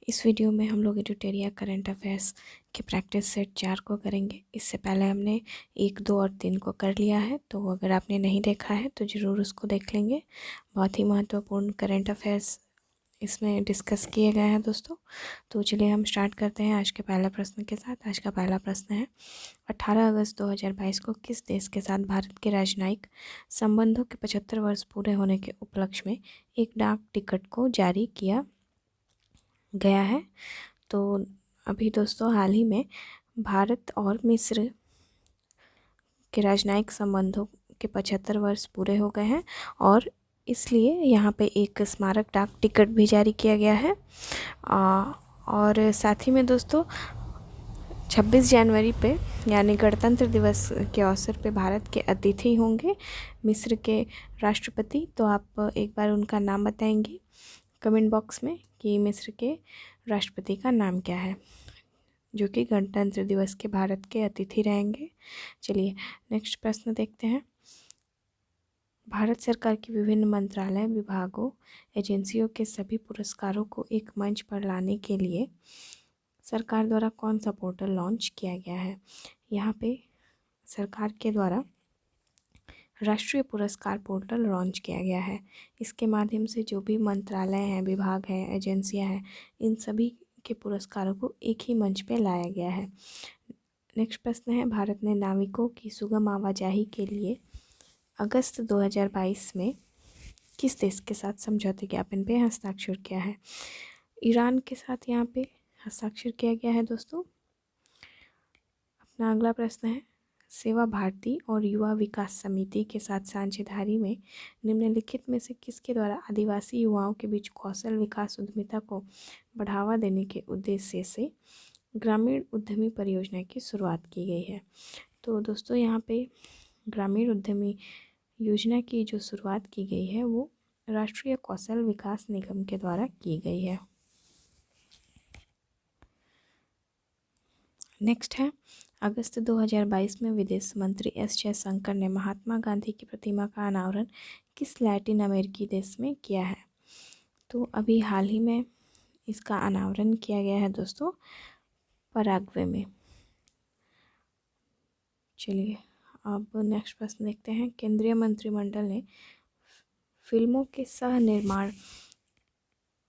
इस वीडियो में हम लोग एडिटोरिया करंट अफेयर्स के प्रैक्टिस सेट 4 को करेंगे। इससे पहले हमने 1, 2 और 3 को कर लिया है, तो अगर आपने नहीं देखा है तो ज़रूर उसको देख लेंगे। बहुत ही महत्वपूर्ण करंट अफेयर्स इसमें डिस्कस किए गए हैं दोस्तों। तो चलिए हम स्टार्ट करते हैं आज के पहले प्रश्न के साथ। आज का पहला प्रश्न है, 18 अगस्त 2022 को किस देश के साथ भारत के राजनयिक संबंधों के 75 वर्ष पूरे होने के उपलक्ष्य में एक डाक टिकट को जारी किया गया है? तो अभी दोस्तों हाल ही में भारत और मिस्र के राजनयिक संबंधों के 75 वर्ष पूरे हो गए हैं और इसलिए यहाँ पे एक स्मारक डाक टिकट भी जारी किया गया है। और साथ ही में दोस्तों 26 जनवरी पे यानी गणतंत्र दिवस के अवसर पे भारत के अतिथि होंगे मिस्र के राष्ट्रपति। तो आप एक बार उनका नाम बताएंगे कमेंट बॉक्स में कि मिस्र के राष्ट्रपति का नाम क्या है, जो कि गणतंत्र दिवस के भारत के अतिथि रहेंगे। चलिए नेक्स्ट प्रश्न देखते हैं। भारत सरकार की विभिन्न मंत्रालय, विभागों, एजेंसियों के सभी पुरस्कारों को एक मंच पर लाने के लिए सरकार द्वारा कौन सा पोर्टल लॉन्च किया गया है? यहाँ पे सरकार के द्वारा राष्ट्रीय पुरस्कार पोर्टल लॉन्च किया गया है। इसके माध्यम से जो भी मंत्रालय हैं, विभाग हैं, एजेंसियां हैं, इन सभी के पुरस्कारों को एक ही मंच पे लाया गया है। नेक्स्ट प्रश्न है, भारत ने नाविकों की सुगम आवाजाही के लिए अगस्त 2022 में किस देश के साथ समझौते ज्ञापन पे हस्ताक्षर किया है? ईरान के साथ यहाँ पे हस्ताक्षर किया गया है दोस्तों। अपना अगला प्रश्न है, सेवा भारती और युवा विकास समिति के साथ साझेदारी में निम्नलिखित में से किसके द्वारा आदिवासी युवाओं के बीच कौशल विकास उद्यमिता को बढ़ावा देने के उद्देश्य से ग्रामीण उद्यमी परियोजना की शुरुआत की गई है? तो दोस्तों यहाँ पे ग्रामीण उद्यमी योजना की जो शुरुआत की गई है वो राष्ट्रीय कौशल विकास निगम के द्वारा की गई है। नेक्स्ट है, अगस्त 2022 में विदेश मंत्री एस जयशंकर ने महात्मा गांधी की प्रतिमा का अनावरण किस लैटिन अमेरिकी देश में किया है? तो अभी हाल ही में इसका अनावरण किया गया है दोस्तों पराग्वे में। चलिए अब नेक्स्ट प्रश्न देखते हैं। केंद्रीय मंत्रिमंडल ने फिल्मों के सह निर्माण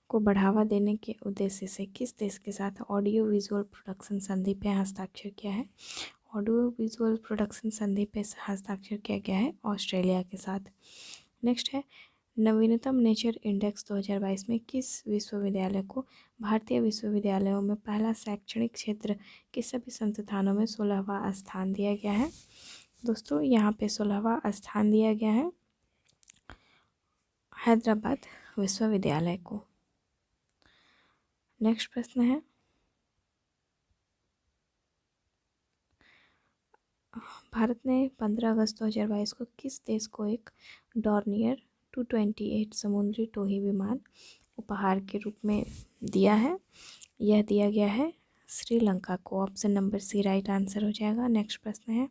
को बढ़ावा देने के उद्देश्य से किस देश के साथ ऑडियो विजुअल प्रोडक्शन संधि पे हस्ताक्षर किया है? ऑडियो विजुअल प्रोडक्शन संधि पे हस्ताक्षर किया गया है ऑस्ट्रेलिया के साथ। नेक्स्ट है, नवीनतम नेचर इंडेक्स 2022 में किस विश्वविद्यालय को भारतीय विश्वविद्यालयों में पहला शैक्षणिक क्षेत्र के सभी संस्थानों में 16वां स्थान दिया गया है? दोस्तों यहाँ पे 16वां स्थान दिया गया है हैदराबाद विश्वविद्यालय को। नेक्स्ट प्रश्न है, भारत ने 15 अगस्त 2022 को किस देश को एक डॉर्नियर 228 समुद्री टोही विमान उपहार के रूप में दिया है? यह दिया गया है श्रीलंका को। Option number C right answer हो जाएगा। नेक्स्ट प्रश्न है,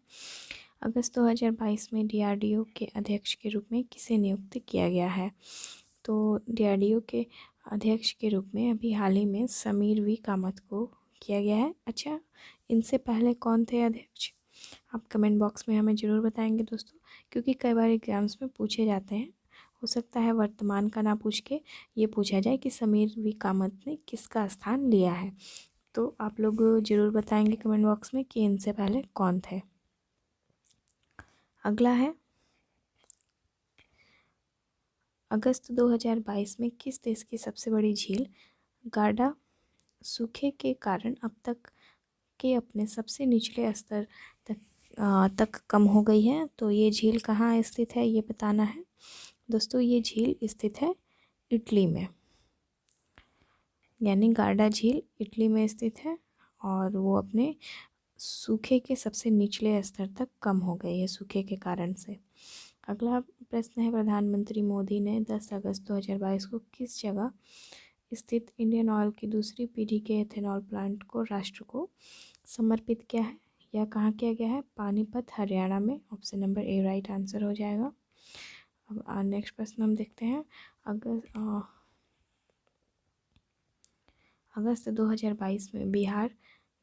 अगस्त 2022 में डीआरडीओ के अध्यक्ष के रूप में किसे नियुक्त किया गया है? तो डीआरडीओ के अध्यक्ष के रूप में अभी हाल ही में समीर वी कामत को किया गया है। अच्छा, इनसे पहले कौन थे अध्यक्ष? आप कमेंट बॉक्स में हमें ज़रूर बताएंगे दोस्तों, क्योंकि कई बार एग्जाम्स में पूछे जाते हैं। हो सकता है वर्तमान का ना पूछ के ये पूछा जाए कि समीर वी कामत ने किसका स्थान लिया है। तो आप लोग ज़रूर बताएंगे कमेंट बॉक्स में कि इनसे पहले कौन थे। अगला है, अगस्त 2022 में किस देश की सबसे बड़ी झील गार्डा सूखे के कारण अब तक के अपने सबसे निचले स्तर तक कम हो गई है? तो ये झील कहाँ स्थित है ये बताना है दोस्तों। ये झील स्थित है इटली में, यानी गार्डा झील इटली में स्थित है और वो अपने सूखे के सबसे निचले स्तर तक कम हो गई है सूखे के कारण से। अगला प्रश्न है, प्रधानमंत्री मोदी ने 10 अगस्त 2022 को किस जगह स्थित इंडियन ऑयल की दूसरी पीढ़ी के एथेनॉल प्लांट को राष्ट्र को समर्पित किया है? यह कहाँ किया गया है? पानीपत हरियाणा में। Option number A right answer हो जाएगा। अब नेक्स्ट प्रश्न हम देखते हैं। अगस्त 2022 में बिहार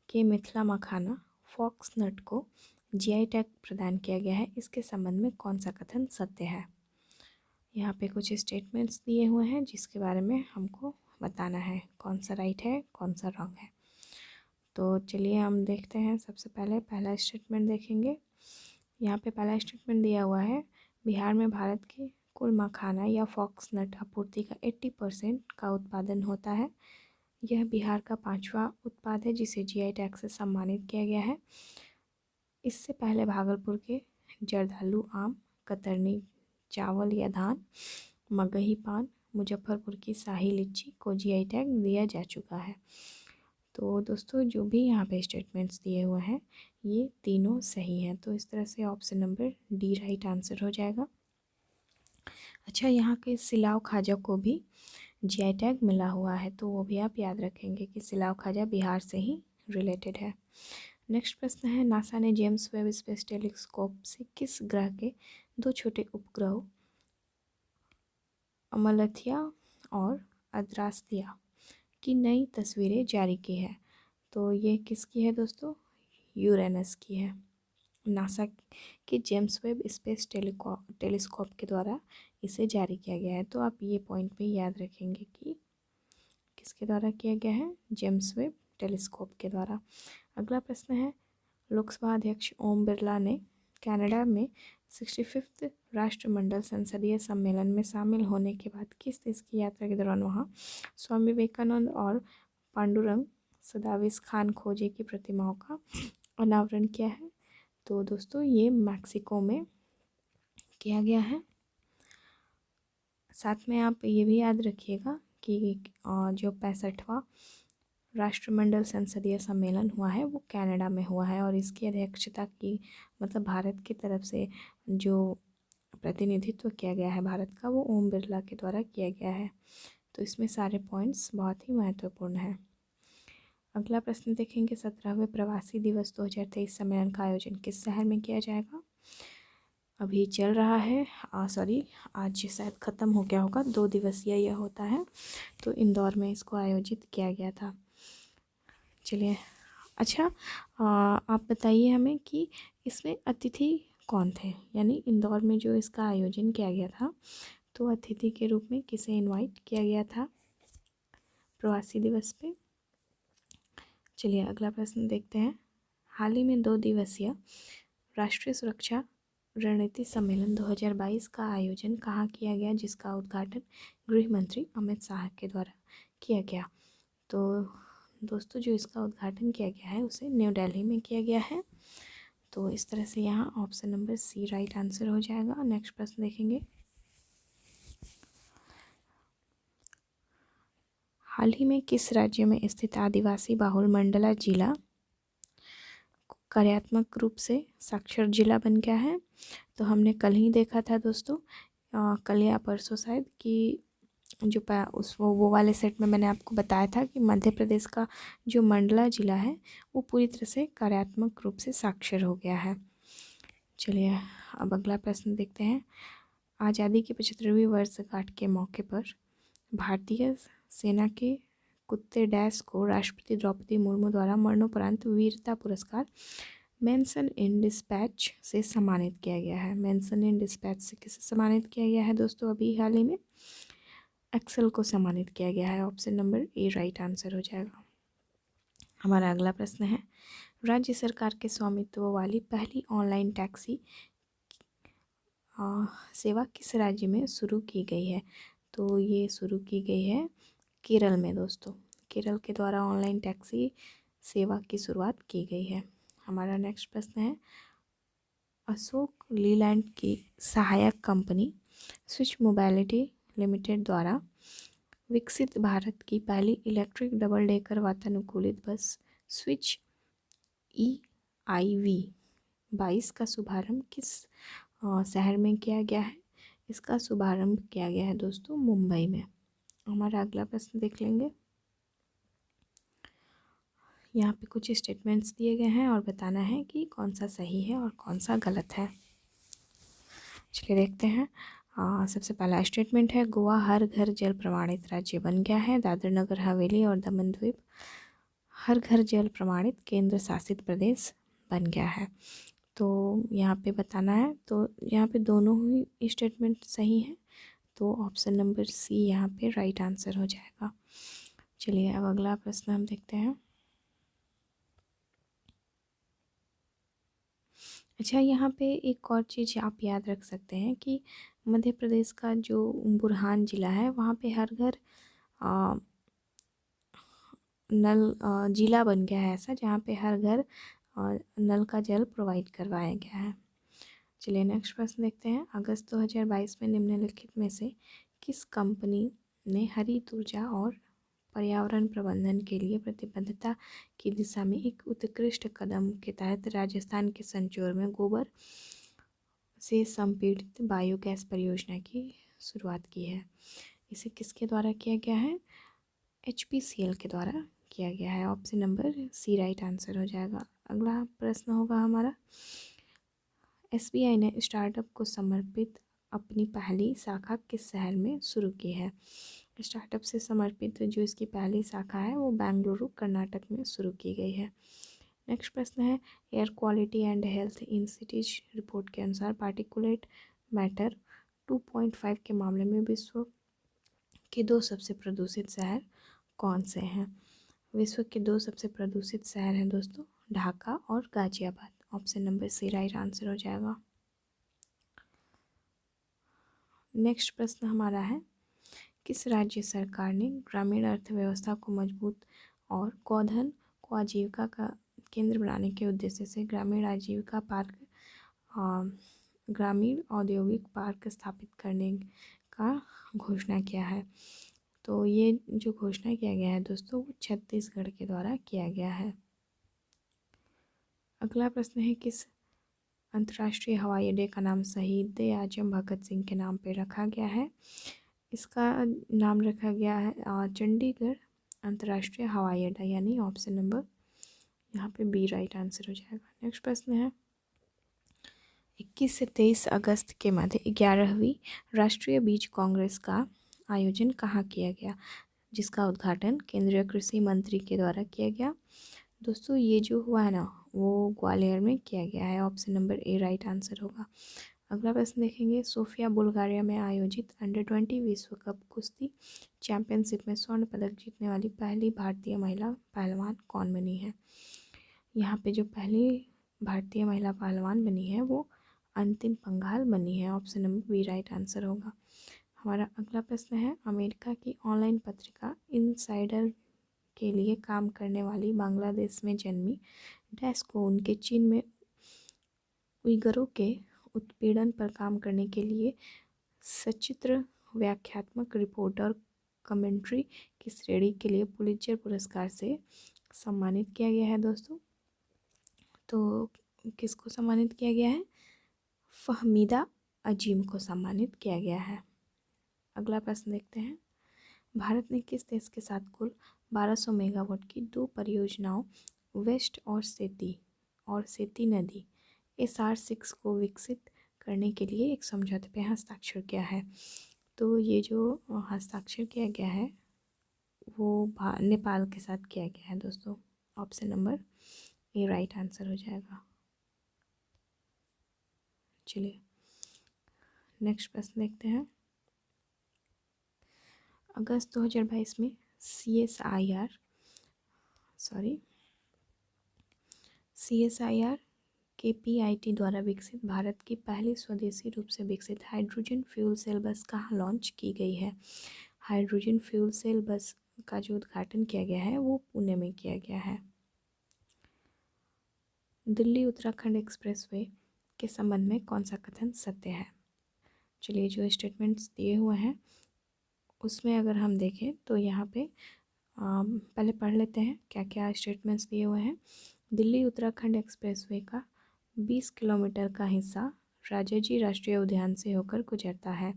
के मिथिला मखाना फॉक्सनट को जीआई टैग प्रदान किया गया है। इसके संबंध में कौन सा कथन सत्य है? यहाँ पे कुछ स्टेटमेंट्स दिए हुए हैं जिसके बारे में हमको बताना है कौन सा राइट है कौन सा रॉन्ग है। तो चलिए हम देखते हैं। सबसे पहले पहला स्टेटमेंट देखेंगे। यहाँ पे पहला स्टेटमेंट दिया हुआ है, बिहार में भारत के कुल मखाना या फॉक्सनट आपूर्ति का 80% का उत्पादन होता है। यह बिहार का 5वां उत्पाद है जिसे जीआई टैग से सम्मानित किया गया है। इससे पहले भागलपुर के जर्दालू आम, कतरनी चावल या धान, मगही पान, मुजफ्फरपुर की शाही लीची को जीआई टैग दिया जा चुका है। तो दोस्तों जो भी यहाँ पे स्टेटमेंट्स दिए हुए हैं ये तीनों सही हैं। तो इस तरह से option number D right answer हो जाएगा। अच्छा, यहाँ के सिलाव खाजा को भी जीआई टैग मिला हुआ है, तो वो भी आप याद रखेंगे कि सिलाव खाजा बिहार से ही रिलेटेड है। नेक्स्ट प्रश्न है, नासा ने जेम्स वेब स्पेस टेलीस्कोप से किस ग्रह के 2 छोटे उपग्रहों अमलथिया और अद्रास्तिया की नई तस्वीरें जारी की है? तो ये किसकी है दोस्तों? यूरेनस की है। नासा के जेम्स वेब स्पेस टेलीस्कोप के द्वारा इसे जारी किया गया है। तो आप ये पॉइंट भी याद रखेंगे कि किसके द्वारा किया गया है? जेम्स वेब टेलीस्कोप के द्वारा। अगला प्रश्न है, लोकसभा अध्यक्ष ओम बिरला ने कनाडा में 65th राष्ट्रमंडल संसदीय सम्मेलन में शामिल होने के बाद किस देश की यात्रा के दौरान वहां स्वामी विवेकानंद और पांडुरंग सदाविस खान खोजे की प्रतिमाओं का अनावरण किया है? तो दोस्तों ये मैक्सिको में किया गया है। साथ में आप ये भी याद रखिएगा कि जो 65वां राष्ट्रमंडल संसदीय सम्मेलन हुआ है वो कनाडा में हुआ है और इसकी अध्यक्षता की मतलब भारत की तरफ से जो प्रतिनिधित्व किया गया है भारत का वो ओम बिरला के द्वारा किया गया है। तो इसमें सारे पॉइंट्स बहुत ही महत्वपूर्ण हैं। अगला प्रश्न देखेंगे, 17वें प्रवासी दिवस 2023 सम्मेलन का आयोजन किस शहर में किया जाएगा? अभी चल रहा है, सॉरी आज शायद ख़त्म हो गया होगा, 2 दिवसीय यह होता है। तो इंदौर में इसको आयोजित किया गया था। चलिए, अच्छा आप बताइए हमें कि इसमें अतिथि कौन थे, यानी इंदौर में जो इसका आयोजन किया गया था तो अतिथि के रूप में किसे इनवाइट किया गया था प्रवासी दिवस पे? चलिए अगला प्रश्न देखते हैं। हाल ही में 2 दिवसीय राष्ट्रीय सुरक्षा रणनीति सम्मेलन 2022 का आयोजन कहाँ किया गया, जिसका उद्घाटन गृह मंत्री अमित शाह के द्वारा किया गया? तो दोस्तों जो इसका उद्घाटन किया गया है उसे न्यू दिल्ली में किया गया है। तो इस तरह से यहाँ option number C right answer हो जाएगा। नेक्स्ट प्रश्न देखेंगे, हाल ही में किस राज्य में स्थित आदिवासी बाहुल मंडला जिला कार्यात्मक रूप से साक्षर जिला बन गया है? तो हमने कल ही देखा था दोस्तों, कल या परसों शायद, कि जो वो वाले सेट में मैंने आपको बताया था कि मध्य प्रदेश का जो मंडला जिला है वो पूरी तरह से कार्यात्मक रूप से साक्षर हो गया है। चलिए अब अगला प्रश्न देखते हैं। आज़ादी की 75वीं वर्षगांठ के मौके पर भारतीय सेना के कुत्ते डैश को राष्ट्रपति द्रौपदी मुर्मू द्वारा मरणोपरांत वीरता पुरस्कार मेंशन इन डिस्पैच से सम्मानित किया गया है। मेंशन इन डिस्पैच से किसे सम्मानित किया गया है दोस्तों? अभी हाल ही में एक्सेल को सम्मानित किया गया है। Option number A right answer हो जाएगा। हमारा अगला प्रश्न है, राज्य सरकार के स्वामित्व वाली पहली ऑनलाइन टैक्सी सेवा किस राज्य में शुरू की गई है? तो ये शुरू की गई है केरल में दोस्तों। केरल के द्वारा ऑनलाइन टैक्सी सेवा की शुरुआत की गई है। हमारा नेक्स्ट प्रश्न है, अशोक लीलैंड की सहायक कंपनी स्विच मोबिलिटी लिमिटेड द्वारा विकसित भारत की पहली इलेक्ट्रिक डबल डेकर वातानुकूलित बस स्विच EIV-22 का शुभारंभ किस शहर में किया गया है? इसका शुभारंभ किया गया है दोस्तों मुंबई में। हमारा अगला प्रश्न देख लेंगे। यहाँ पे कुछ स्टेटमेंट्स दिए गए हैं और बताना है कि कौन सा सही है और कौन सा गलत है। चलिए देखते हैं। सबसे पहला स्टेटमेंट है, गोवा हर घर जल प्रमाणित राज्य बन गया है। दादर नगर हवेली और दमन द्वीप हर घर जल प्रमाणित केंद्र शासित प्रदेश बन गया है। तो यहाँ पे बताना है, तो यहाँ पे दोनों ही स्टेटमेंट सही है, तो ऑप्शन नंबर सी यहाँ पे राइट आंसर हो जाएगा। चलिए अब अगला प्रश्न हम देखते हैं। अच्छा, यहाँ पे एक और चीज़ आप याद रख सकते हैं कि मध्य प्रदेश का जो बुरहान ज़िला है वहाँ पे हर घर नल ज़िला बन गया है ऐसा, जहाँ पे हर घर नल का जल प्रोवाइड करवाया गया है। चलिए नेक्स्ट प्रश्न देखते हैं। अगस्त 2022 में निम्नलिखित में से किस कंपनी ने हरित ऊर्जा और पर्यावरण प्रबंधन के लिए प्रतिबद्धता की दिशा में एक उत्कृष्ट कदम के तहत राजस्थान के संचोर में गोबर से संपीड़ित बायोगैस परियोजना की शुरुआत की है? इसे किसके द्वारा किया गया है? HPCL के द्वारा किया गया है। Option number C right answer हो जाएगा। अगला प्रश्न होगा हमारा, SBI ने स्टार्टअप को समर्पित अपनी पहली शाखा किस शहर में शुरू की है? स्टार्टअप से समर्पित जो इसकी पहली शाखा है वो बेंगलुरु कर्नाटक में शुरू की गई है। नेक्स्ट प्रश्न है, air quality and health in cities report के अनुसार पार्टिकुलेट मैटर 2.5 के मामले में विश्व के 2 सबसे प्रदूषित शहर कौन से हैं? विश्व के 2 सबसे प्रदूषित शहर हैं दोस्तों, ढाका और Ghaziabad. Option number C right answer हो जाएगा। नेक्स्ट प्रश्न हमारा है, किस राज्य सरकार ने ग्रामीण अर्थव्यवस्था को मजबूत और गोधन को आजीविका का केंद्र बनाने के उद्देश्य से ग्रामीण आजीविका पार्क ग्रामीण औद्योगिक पार्क स्थापित करने का घोषणा किया है? तो ये जो घोषणा किया गया है दोस्तों वो छत्तीसगढ़ के द्वारा किया गया है। अगला प्रश्न है, किस अंतर्राष्ट्रीय हवाई अड्डे का नाम शहीद आजम भगत सिंह के नाम पर रखा गया है? इसका नाम रखा गया है चंडीगढ़ अंतर्राष्ट्रीय हवाई अड्डा, यानी ऑप्शन नंबर यहाँ पे बी राइट आंसर हो जाएगा। नेक्स्ट प्रश्न है, 21 से 23 अगस्त के मध्य 11वीं राष्ट्रीय बीज कांग्रेस का आयोजन कहाँ किया गया, जिसका उद्घाटन केंद्रीय कृषि मंत्री के द्वारा किया गया? दोस्तों ये जो हुआ है ना वो ग्वालियर में किया गया है। Option number A right answer होगा। अगला प्रश्न देखेंगे, सोफिया बुल्गारिया में आयोजित अंडर-20 विश्व कप कुश्ती चैंपियनशिप में स्वर्ण पदक जीतने वाली पहली भारतीय महिला पहलवान कौन बनी है? यहाँ पे जो पहली भारतीय महिला पहलवान बनी है वो अंतिम पंघाल बनी है। Option number B right answer होगा। हमारा अगला प्रश्न है, अमेरिका की ऑनलाइन पत्रिका इनसाइडर के लिए काम करने वाली बांग्लादेश में जन्मी डैश को उनके चीन में उइगरों के उत्पीड़न पर काम करने के लिए सचित्र व्याख्यात्मक रिपोर्ट और कमेंट्री की श्रेणी के लिए पुलित्जर पुरस्कार से सम्मानित किया गया है दोस्तों। तो किसको सम्मानित किया गया है? फहमीदा अजीम को सम्मानित किया गया है। अगला प्रश्न देखते हैं, भारत ने किस देश के साथ कुल 1200 मेगावाट की 2 परियोजनाओं वेस्ट और सेती नदी SR6 को विकसित करने के लिए एक समझौते पर हस्ताक्षर किया है? तो ये जो हस्ताक्षर किया गया है वो नेपाल के साथ किया गया है दोस्तों। Option number A right answer हो जाएगा। चलिए नेक्स्ट प्रश्न देखते हैं, अगस्त 2022 में CSIR KPIT द्वारा विकसित भारत की पहली स्वदेशी रूप से विकसित हाइड्रोजन फ्यूल सेल बस कहाँ लॉन्च की गई है? हाइड्रोजन फ्यूल सेल बस का जो उद्घाटन किया गया है वो पुणे में किया गया है। दिल्ली उत्तराखंड एक्सप्रेसवे के संबंध में कौन सा कथन सत्य है? चलिए जो स्टेटमेंट्स दिए हुए हैं उसमें अगर हम देखें तो यहाँ पे पहले पढ़ लेते हैं क्या क्या स्टेटमेंट्स दिए हुए हैं। दिल्ली उत्तराखंड एक्सप्रेसवे का 20 किलोमीटर का हिस्सा राजाजी राष्ट्रीय उद्यान से होकर गुजरता है।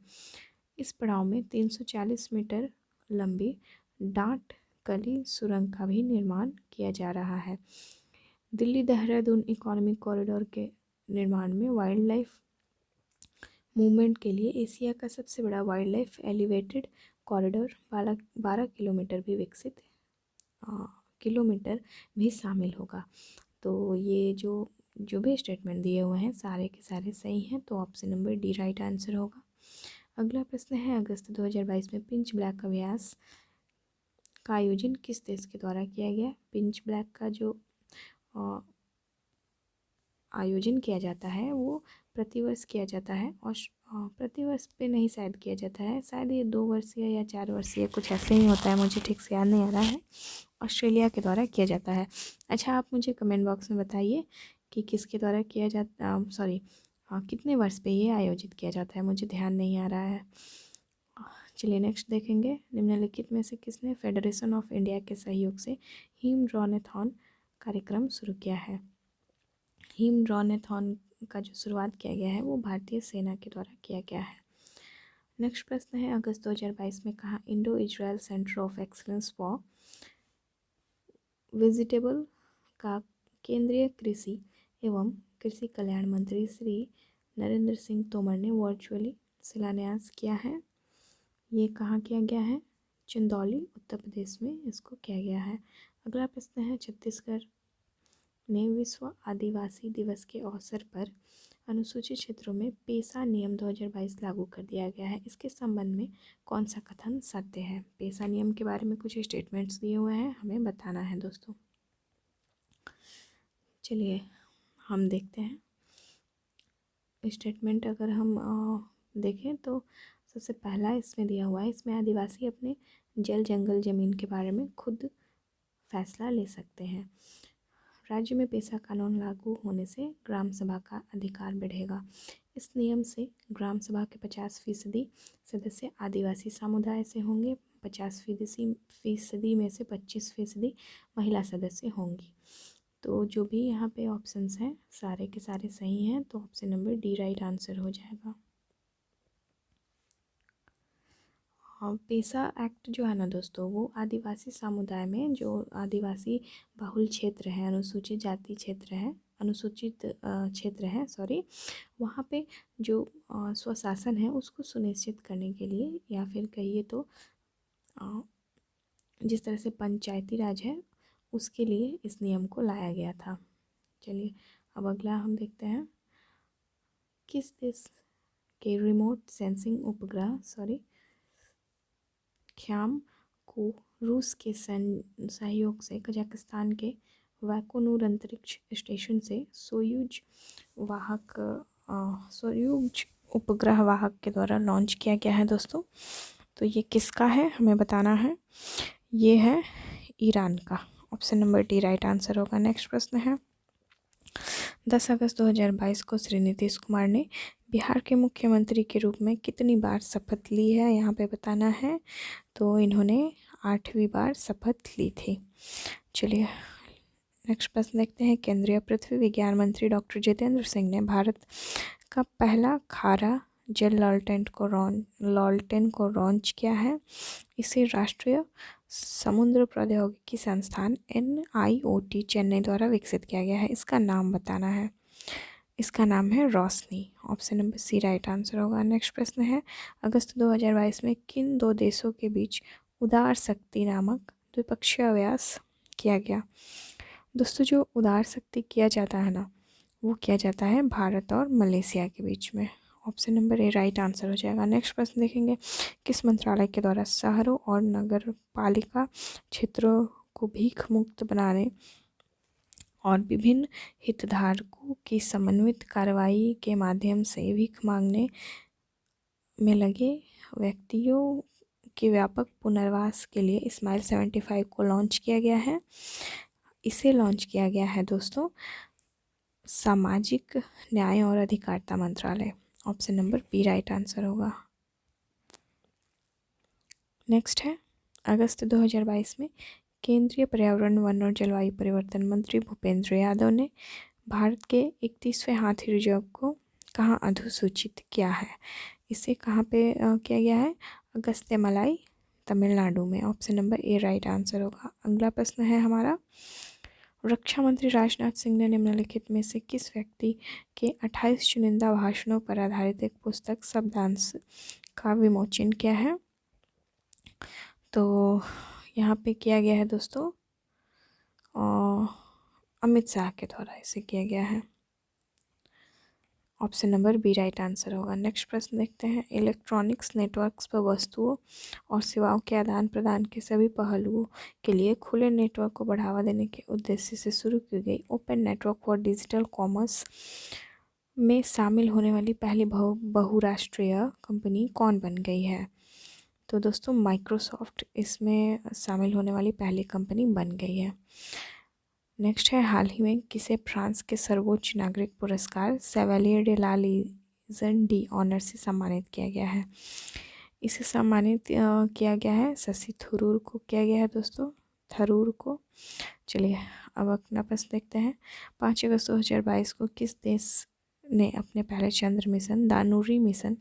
इस पड़ाव में 340 मीटर लंबी डांट कली सुरंग का भी निर्माण किया जा रहा है। दिल्ली देहरादून इकोनॉमिक कॉरिडोर के निर्माण में वाइल्ड लाइफ मूवमेंट के लिए एशिया का सबसे बड़ा wild life elevated corridor 12 kilometre भी विकसित किलोमीटर भी शामिल होगा। तो ये जो भी स्टेटमेंट दिए हुए हैं सारे के सारे सही हैं, तो option number D right answer होगा। अगला प्रश्न है, अगस्त 2022 में पिंच ब्लैक अभ्यास का आयोजन किस देश के द्वारा किया गया? पिंच ब्लैक का जो आयोजन किया जाता है वो प्रतिवर्ष किया जाता है, और प्रतिवर्ष पे नहीं शायद किया जाता है, शायद ये 2 वर्षीय या 4 वर्षीय कुछ ऐसे ही होता है, मुझे ठीक से याद नहीं आ रहा है। ऑस्ट्रेलिया के द्वारा किया जाता है। अच्छा, आप मुझे कमेंट बॉक्स में बताइए कि किसके द्वारा किया जाता, सॉरी कितने वर्ष पे ये आयोजित किया जाता है, मुझे ध्यान नहीं आ रहा है। चलिए नेक्स्ट देखेंगे, निम्नलिखित में से किसने फेडरेशन ऑफ इंडिया के सहयोग से हिम रॉनेथॉन कार्यक्रम शुरू किया है? हिम रॉनेथॉन का जो शुरुआत किया गया है वो भारतीय सेना के द्वारा किया गया है। नेक्स्ट प्रश्न है, अगस्त 2022 में कहाँ Indo Israel centre of excellence for vegetable का केंद्रीय कृषि एवं कृषि कल्याण मंत्री श्री नरेंद्र सिंह तोमर ने वर्चुअली शिलान्यास किया है? ये कहाँ किया गया है? चंदौली उत्तर प्रदेश में इसको किया गया है। अगला प्रश्न है, छत्तीसगढ़ ने विश्व आदिवासी दिवस के अवसर पर अनुसूचित क्षेत्रों में पेसा नियम 2022 लागू कर दिया गया है। इसके संबंध में कौन सा कथन सत्य है? पेसा नियम के बारे में कुछ स्टेटमेंट्स दिए हुए हैं, हमें बताना है दोस्तों। चलिए हम देखते हैं स्टेटमेंट। अगर हम देखें तो सबसे पहला इसमें दिया हुआ है, इसमें आदिवासी अपने जल जंगल ज़मीन के बारे में खुद फैसला ले सकते हैं। राज्य में पेसा कानून लागू होने से ग्राम सभा का अधिकार बढ़ेगा। इस नियम से ग्राम सभा के 50% सदस्य आदिवासी समुदाय से होंगे, 50% में से 25% महिला सदस्य होंगी। तो जो भी यहाँ पे ऑप्शंस हैं सारे के सारे सही हैं, तो option number D right answer हो जाएगा। पेसा एक्ट जो है ना दोस्तों, वो आदिवासी समुदाय में जो आदिवासी बहुल क्षेत्र है, अनुसूचित जाति क्षेत्र है, अनुसूचित क्षेत्र है सॉरी, वहाँ पे जो स्वशासन है उसको सुनिश्चित करने के लिए, या फिर कहिए तो जिस तरह से पंचायती राज है उसके लिए इस नियम को लाया गया था। चलिए अब अगला हम देखते हैं, किस देश के रिमोट सेंसिंग उपग्रह ख्याम को रूस के सहयोग से कजाकिस्तान के वैकोनूर अंतरिक्ष स्टेशन से सोयूज उपग्रह वाहक के द्वारा लॉन्च किया गया है दोस्तों? तो ये किसका है हमें बताना है। ये है ईरान का। Option number D right answer होगा। नेक्स्ट प्रश्न है, 10 अगस्त 2022 को श्री नीतीश कुमार ने बिहार के मुख्यमंत्री के रूप में कितनी बार शपथ ली है, यहाँ पे बताना है। तो इन्होंने 8वीं बार शपथ ली थी। चलिए नेक्स्ट प्रश्न देखते हैं, केंद्रीय पृथ्वी विज्ञान मंत्री डॉक्टर जितेंद्र सिंह ने भारत का पहला खारा जल लॉलटेन को लॉन्च किया है। इसे राष्ट्रीय समुद्र प्रौद्योगिकी संस्थान NIOT चेन्नई द्वारा विकसित किया गया है। इसका नाम बताना है। इसका नाम है Roshni. Option number C right answer होगा। नेक्स्ट प्रश्न है, अगस्त 2022 में किन 2 देशों के बीच उदार शक्ति नामक द्विपक्षीय अभ्यास किया गया? दोस्तों जो उदार शक्ति किया जाता है ना, वो किया जाता है भारत और मलेशिया के बीच में। Option number A right answer हो जाएगा। नेक्स्ट प्रश्न देखेंगे, किस मंत्रालय के द्वारा शहरों और नगर पालिका क्षेत्रों को भीख मुक्त बनाने और विभिन्न हितधारकों की समन्वित कार्रवाई के माध्यम से भीख मांगने में लगे व्यक्तियों के व्यापक पुनर्वास के लिए स्माइल 75 को लॉन्च किया गया है? इसे लॉन्च किया गया है दोस्तों सामाजिक न्याय और अधिकारिता मंत्रालय। Option number B right answer होगा। नेक्स्ट है, अगस्त 2022 में केंद्रीय पर्यावरण वन और जलवायु परिवर्तन मंत्री भूपेंद्र यादव ने भारत के 31वें हाथी रिजर्व को कहाँ अधिसूचित किया है? इसे कहाँ पे किया गया है? अगस्त्यमलाई तमिलनाडु में। Option number A right answer होगा। अगला प्रश्न है हमारा, रक्षा मंत्री राजनाथ सिंह ने निम्नलिखित में से किस व्यक्ति के 28 चुनिंदा भाषणों पर आधारित एक पुस्तक शब्दांश का विमोचन किया है? तो यहाँ पे किया गया है दोस्तों अमित शाह के द्वारा इसे किया गया है। Option number B right answer होगा। नेक्स्ट प्रश्न देखते हैं। इलेक्ट्रॉनिक्स नेटवर्क्स पर वस्तुओं और सेवाओं के आदान प्रदान के सभी पहलुओं के लिए खुले नेटवर्क को बढ़ावा देने के उद्देश्य से शुरू की गई open network for digital commerce में शामिल होने वाली पहली बहुराष्ट्रीय कंपनी कौन बन गई है? तो दोस्तों माइक्रोसॉफ्ट इसमें शामिल होने वाली पहली कंपनी बन गई है। नेक्स्ट है, हाल ही में किसे फ्रांस के सर्वोच्च नागरिक पुरस्कार Chevalier de la Legion d'honneur से सम्मानित किया गया है? इसे सम्मानित किया गया है शशि थरूर को किया गया है दोस्तों, थरूर को। चलिए अब अपना प्रश्न देखते हैं। 5 अगस्त 2022 को किस देश ने अपने पहले चंद्र मिशन दानुरी मिशन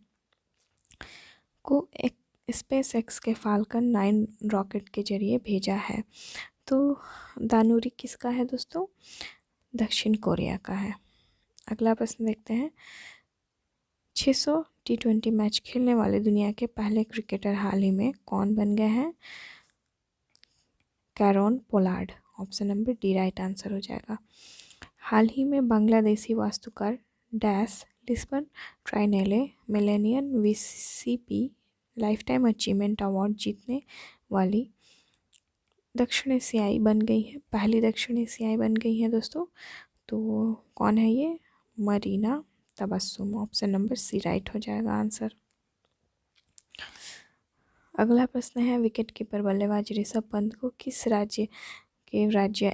को एक स्पेस एक्स के फाल्कन 9 रॉकेट के जरिए भेजा है? तो दानुरी किसका है दोस्तों? दक्षिण कोरिया का है। अगला प्रश्न देखते हैं। 600 T20 मैच खेलने वाले दुनिया के पहले क्रिकेटर हाल ही में कौन बन गए हैं? Kieron Pollard. Option number D right answer हो जाएगा। हाल ही में बांग्लादेशी वास्तुकार dash Lisbon Triennale Millennium VCP life time achievement award जीतने वाली दक्षिण एशियाई बन गई है, पहली दक्षिण एशियाई बन गई है दोस्तों। तो कौन है ये? Marina Tabassum. Option number C right हो जाएगा आंसर। अगला प्रश्न है, विकेट कीपर बल्लेबाज ऋषभ पंत को किस राज्य के राज्य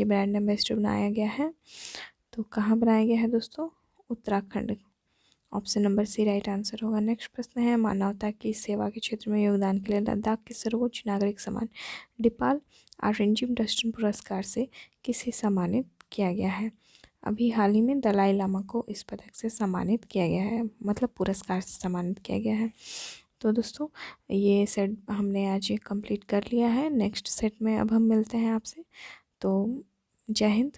ब्रांड एम्बेसडर बनाया गया है? तो कहाँ बनाया गया है दोस्तों? Uttarakhand. Option number C right answer होगा। नेक्स्ट प्रश्न है, मानवता की सेवा के क्षेत्र में योगदान के लिए लद्दाख के सर्वोच्च नागरिक सम्मान डिपाल आरिंजिम डस्टन पुरस्कार से किसे सम्मानित किया गया है? अभी हाल ही में दलाई लामा को इस पदक से सम्मानित किया गया है, मतलब पुरस्कार से सम्मानित किया गया है। तो दोस्तों ये सेट हमने आज कंप्लीट कर लिया है। नेक्स्ट सेट में अब हम मिलते हैं आपसे। तो जय हिंद।